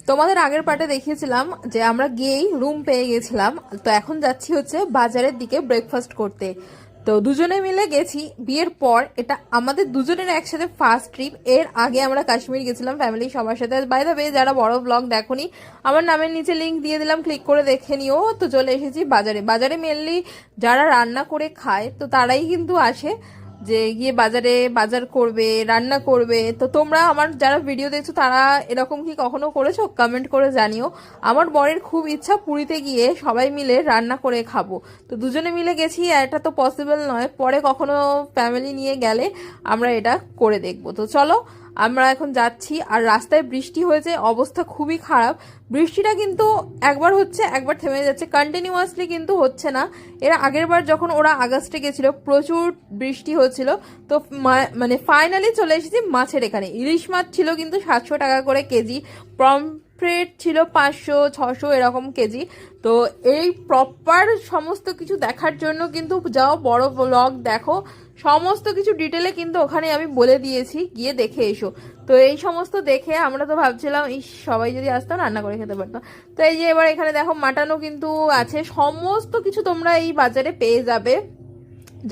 তোমাদের আগের পার্টে দেখিয়েছিলাম যে আমরা গিয়েই রুম পেয়ে গেছিলাম। তো এখন যাচ্ছি হচ্ছে বাজারের দিকে ব্রেকফাস্ট করতে। তো দুজনে মিলে গেছি বিয়ের পর, এটা আমাদের দুজনের একসাথে ফার্স্ট ট্রিপ। এর আগে আমরা কাশ্মীর গেছিলাম ফ্যামিলি সবার সাথে। বাই দ্য ওয়ে, যারা বড় ব্লগ দেখোনি, আমার নামের নিচে লিঙ্ক দিয়ে দিলাম, ক্লিক করে দেখে নিও। তো চলে এসেছি বাজারে। বাজারে মেনলি যারা রান্না করে খায় তো তারাই কিন্তু আসে, যে গিয়ে বাজারে বাজার করবে, রান্না করবে। তো তোমরা আমার যারা ভিডিও দেখছো তারা এরকম কি কখনো করেছো? কমেন্ট করে জানিও। আমার বরের খুব ইচ্ছা পুরীতে গিয়ে সবাই মিলে রান্না করে খাবো। তো দুজনে মিলে গেছি, এটা তো পসিবল নয়, পরে কখনো ফ্যামিলি নিয়ে গেলে আমরা এটা করে দেখবো। তো চলো আমরা এখন যাচ্ছি। আর রাস্তায় বৃষ্টি হয়েছে, অবস্থা খুবই খারাপ। বৃষ্টিটা কিন্তু একবার হচ্ছে একবার থেমে যাচ্ছে, কন্টিনিউয়াসলি কিন্তু হচ্ছে না। এর আগের বার যখন ওরা আগস্টে গেছিল প্রচুর বৃষ্টি হচ্ছিল। তো মানে ফাইনালি চলে এসেছি মাছের এখানে। ইলিশ মাছ ছিল কিন্তু 700 টাকা করে কেজি, পমফ্রেট ছিল 500-600 এরকম কেজি। তো এই প্রপার সমস্ত কিছু দেখার জন্য কিন্তু যাও, বড় ব্লগ দেখো, সমস্ত কিছু ডিটেলে কিন্তু ওখানে আমি বলে দিয়েছি, গিয়ে দেখে এসো। তো এই সমস্ত দেখে আমরা তো ভাবছিলাম এই সবাই যদি আসতো রান্না করে খেতে পারতো। তো এই যে এবার এখানে দেখো মাটনও কিন্তু আছে, সমস্ত কিছু তোমরা এই বাজারে পেয়ে যাবে।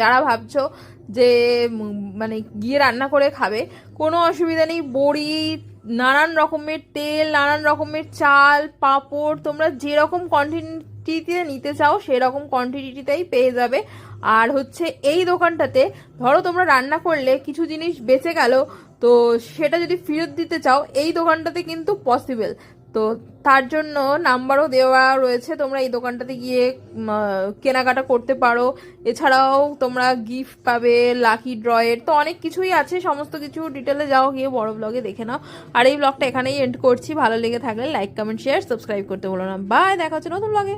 যারা ভাবছো যে মানে গিয়ে রান্না করে খাবে, কোনো অসুবিধা নেই। বড়ি, নানান রকমের তেল, নানান রকমের চাল, পাঁপড়, তোমরা যেরকম কোয়ান্টিটিতে নিতে চাও সেরকম কোয়ান্টিটিতেই পেয়ে যাবে। আর হচ্ছে এই দোকানটাতে ধরো তোমরা রান্না করলে কিছু জিনিস বেঁচে গেল, তো সেটা যদি ফেরত দিতে চাও এই দোকানটাতে কিন্তু পসিবল। তো তার জন্য নাম্বারও দেওয়া রয়েছে, তোমরা এই দোকানটাতে গিয়ে কেনাকাটা করতে পারো। এছাড়াও তোমরা গিফট পাবে, লাকি ড্রয়ের, তো অনেক কিছুই আছে। সমস্ত কিছু ডিটেলে যাও, গিয়ে বড় ব্লগে দেখে নাও। আর এই ব্লগটা এখানেই এন্ড করছি। ভালো লেগে থাকলে লাইক, কমেন্ট, শেয়ার, সাবস্ক্রাইব করতে বলো না। বাই, দেখা হচ্ছে নতুন ব্লগে।